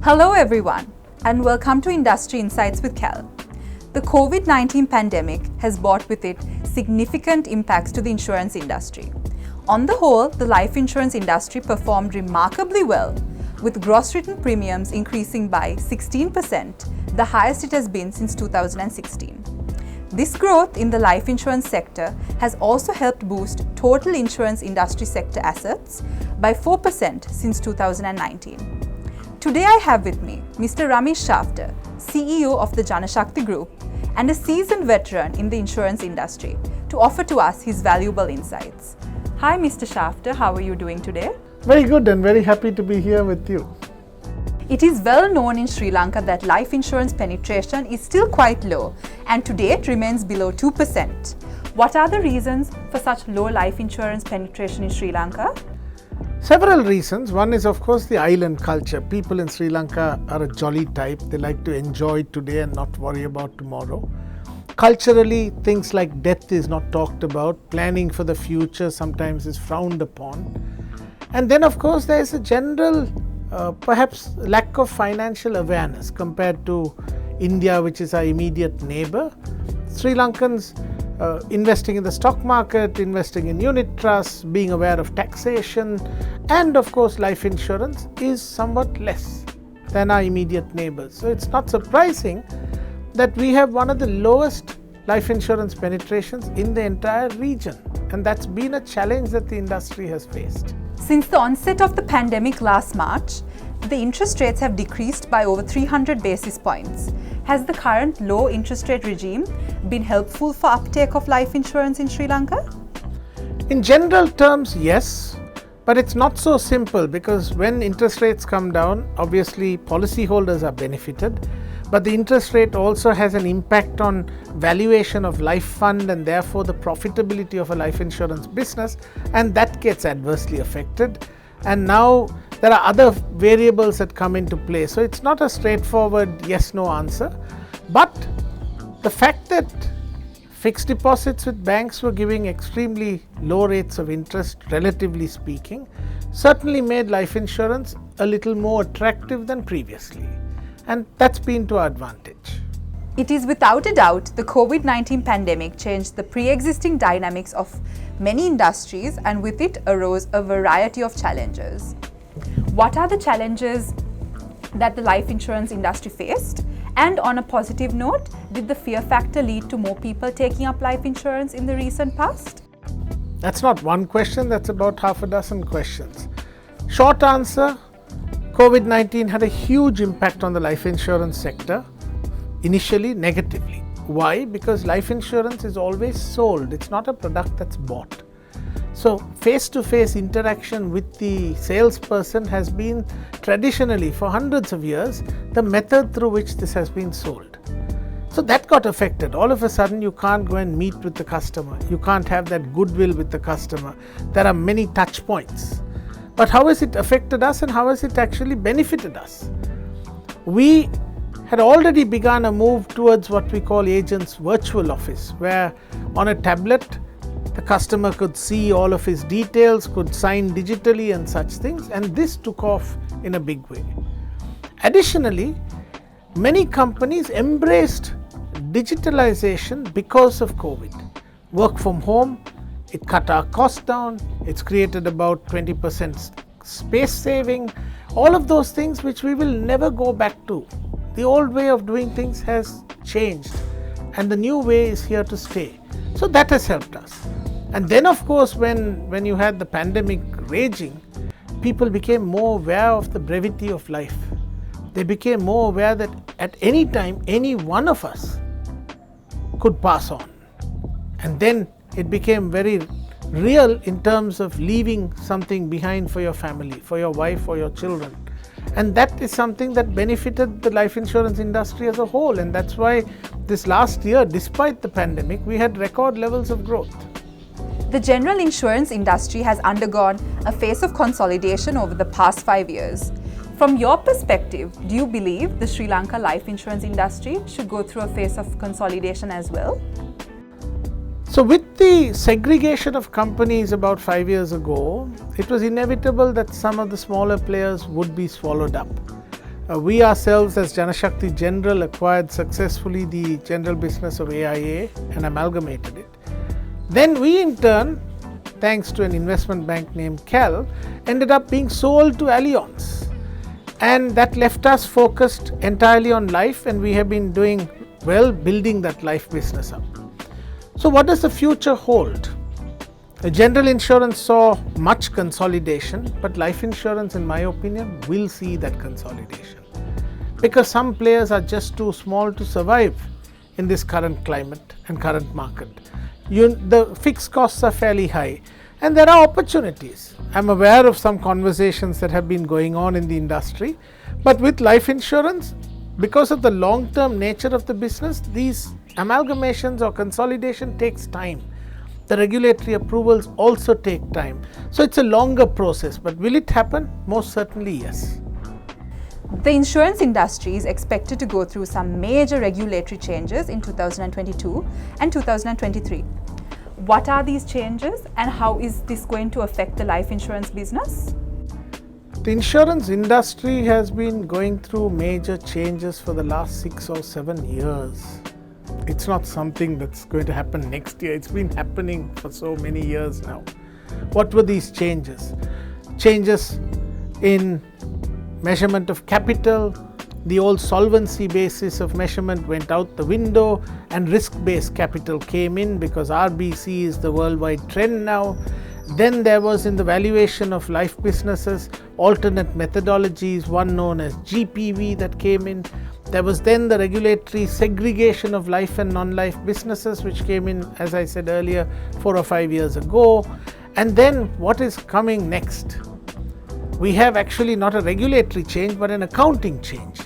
Hello everyone, and welcome to Industry Insights with Cal. The COVID-19 pandemic has brought with it significant impacts to the insurance industry. On the whole, the life insurance industry performed remarkably well, with gross written premiums increasing by 16%, the highest it has been since 2016. This growth in the life insurance sector has also helped boost total insurance industry sector assets by 4% since 2019. Today I have with me Mr. Ramesh Schaffter, CEO of the Janashakthi Group and a seasoned veteran in the insurance industry, to offer to us his valuable insights. Hi Mr. Schaffter, how are you doing today? Very good and very happy to be here with you. It is well known in Sri Lanka that life insurance penetration is still quite low and to date remains below 2%. What are the reasons for such low life insurance penetration in Sri Lanka? Several reasons. One is, of course, the island culture. People in Sri Lanka are a jolly type. They like to enjoy today and not worry about tomorrow. Culturally, things like death is not talked about. Planning for the future sometimes is frowned upon. And then, of course, there is a general, perhaps, lack of financial awareness compared to India, which is our immediate neighbor. Sri Lankans investing in the stock market, investing in unit trusts, being aware of taxation, and of course life insurance is somewhat less than our immediate neighbors. So it's not surprising that we have one of the lowest life insurance penetrations in the entire region, and that's been a challenge that the industry has faced. Since the onset of the pandemic last March, the interest rates have decreased by over 300 basis points. Has the current low interest rate regime been helpful for uptake of life insurance in Sri Lanka? In general terms, yes, but it's not so simple, because when interest rates come down, obviously policyholders are benefited, but the interest rate also has an impact on valuation of life fund and therefore the profitability of a life insurance business, and that gets adversely affected. And now there are other variables that come into play. So it's not a straightforward yes-no answer. But the fact that fixed deposits with banks were giving extremely low rates of interest, relatively speaking, certainly made life insurance a little more attractive than previously. And that's been to our advantage. It is without a doubt the COVID-19 pandemic changed the pre-existing dynamics of many industries, and with it arose a variety of challenges. What are the challenges that the life insurance industry faced? And on a positive note, did the fear factor lead to more people taking up life insurance in the recent past? That's not one question, that's about half a dozen questions. Short answer, COVID-19 had a huge impact on the life insurance sector, initially negatively. Why? Because life insurance is always sold, it's not a product that's bought. So face-to-face interaction with the salesperson has been traditionally, for hundreds of years, the method through which this has been sold. So that got affected. All of a sudden you can't go and meet with the customer. You can't have that goodwill with the customer. There are many touch points. But how has it affected us and how has it actually benefited us? We had already begun a move towards what we call agents' virtual office, where on a tablet the customer could see all of his details, could sign digitally and such things, and this took off in a big way. Additionally, many companies embraced digitalization because of COVID. Work from home, it cut our costs down, it's created about 20% space saving, all of those things which we will never go back to. The old way of doing things has changed and the new way is here to stay. So that has helped us. And then of course when you had the pandemic raging, people became more aware of the brevity of life. They became more aware that at any time, any one of us could pass on. And then it became very real in terms of leaving something behind for your family, for your wife or your children. And that is something that benefited the life insurance industry as a whole. And that's why this last year, despite the pandemic, we had record levels of growth. The general insurance industry has undergone a phase of consolidation over the past 5 years. From your perspective, do you believe the Sri Lanka life insurance industry should go through a phase of consolidation as well? So with the segregation of companies about 5 years ago, it was inevitable that some of the smaller players would be swallowed up. We ourselves as Janashakthi General acquired successfully the general business of AIA and amalgamated it. Then we in turn, thanks to an investment bank named Cal, ended up being sold to Allianz. And that left us focused entirely on life, and we have been doing well building that life business up. So what does the future hold? The general insurance saw much consolidation, but life insurance, in my opinion, will see that consolidation. Because some players are just too small to survive in this current climate and current market. The fixed costs are fairly high, and there are opportunities. I'm aware of some conversations that have been going on in the industry, but with life insurance, because of the long-term nature of the business, these amalgamations or consolidation takes time. The regulatory approvals also take time. So it's a longer process, but will it happen? Most certainly yes. The insurance industry is expected to go through some major regulatory changes in 2022 and 2023. What are these changes and how is this going to affect the life insurance business? The insurance industry has been going through major changes for the last 6 or 7 years. It's not something that's going to happen next year. It's been happening for so many years now. What were these changes? Changes in measurement of capital. The old solvency basis of measurement went out the window and risk-based capital came in because RBC is the worldwide trend now. Then there was in the valuation of life businesses alternate methodologies, one known as GPV that came in. There was then the regulatory segregation of life and non-life businesses which came in, as I said earlier, 4 or 5 years ago. And then what is coming next? We have actually not a regulatory change but an accounting change.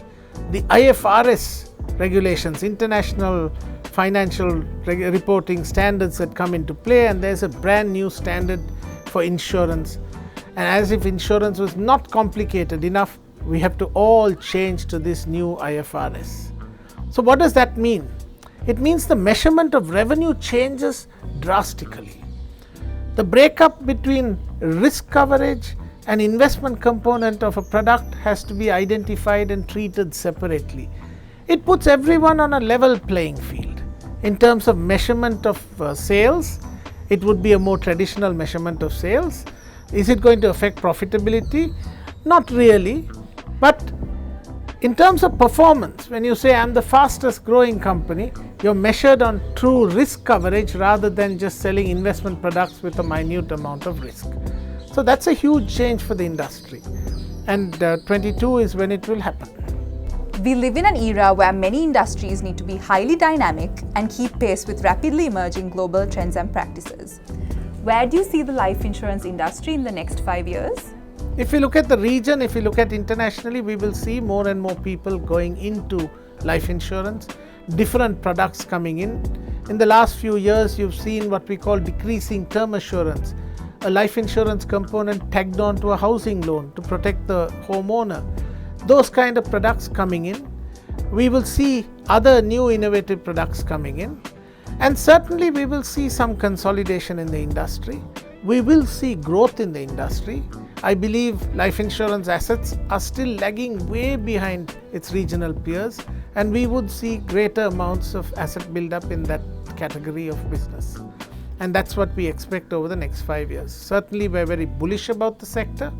The IFRS regulations, International Financial Reporting Standards, that come into play, and there's a brand new standard for insurance. And as if insurance was not complicated enough, we have to all change to this new IFRS. So what does that mean? It means the measurement of revenue changes drastically. The breakup between risk coverage and investment component of a product has to be identified and treated separately. It puts everyone on a level playing field. In terms of measurement of sales, it would be a more traditional measurement of sales. Is it going to affect profitability? Not really. But in terms of performance, when you say I'm the fastest growing company, you're measured on true risk coverage rather than just selling investment products with a minute amount of risk. So that's a huge change for the industry, and 22 is when it will happen. We live in an era where many industries need to be highly dynamic and keep pace with rapidly emerging global trends and practices. Where do you see the life insurance industry in the next 5 years? If you look at the region, if you look at internationally, we will see more and more people going into life insurance, different products coming in. In the last few years, you've seen what we call decreasing term assurance, a life insurance component tagged on to a housing loan to protect the homeowner. Those kind of products coming in. We will see other new innovative products coming in, and certainly we will see some consolidation in the industry. We will see growth in the industry. I believe life insurance assets are still lagging way behind its regional peers, and we would see greater amounts of asset build-up in that category of business. And that's what we expect over the next 5 years. Certainly we're very bullish about the sector.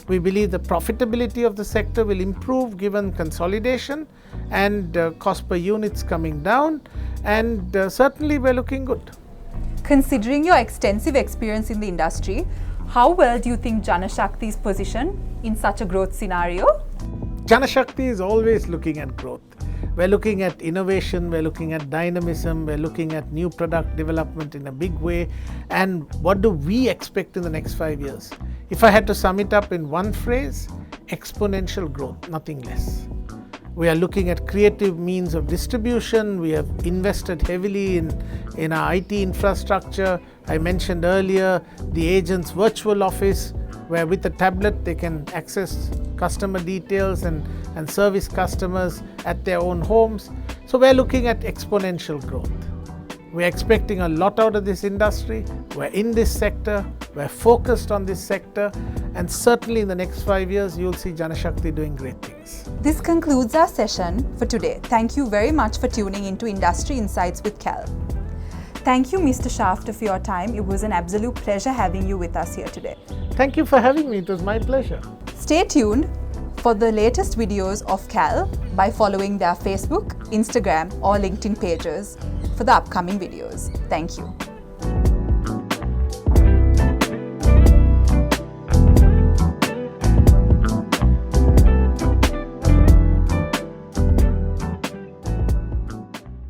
We believe the profitability of the sector will improve given consolidation and cost per units coming down, and certainly we're looking good. Considering your extensive experience in the industry, how well do you think Janashakthi is positioned in such a growth scenario? Janashakthi is always looking at growth. We're looking at innovation, we're looking at dynamism, we're looking at new product development in a big way. And what do we expect in the next 5 years? If I had to sum it up in one phrase, exponential growth, nothing less. We are looking at creative means of distribution. We have invested heavily in our IT infrastructure. I mentioned earlier the agent's virtual office, where with a tablet they can access customer details and service customers at their own homes. So we're looking at exponential growth. We're expecting a lot out of this industry. We're in this sector. We're focused on this sector. And certainly in the next 5 years, you'll see Janashakthi doing great things. This concludes our session for today. Thank you very much for tuning into Industry Insights with Cal. Thank you, Mr. Schaffter, for your time. It was an absolute pleasure having you with us here today. Thank you for having me. It was my pleasure. Stay tuned for the latest videos of Cal by following their Facebook, Instagram, or LinkedIn pages for the upcoming videos. Thank you.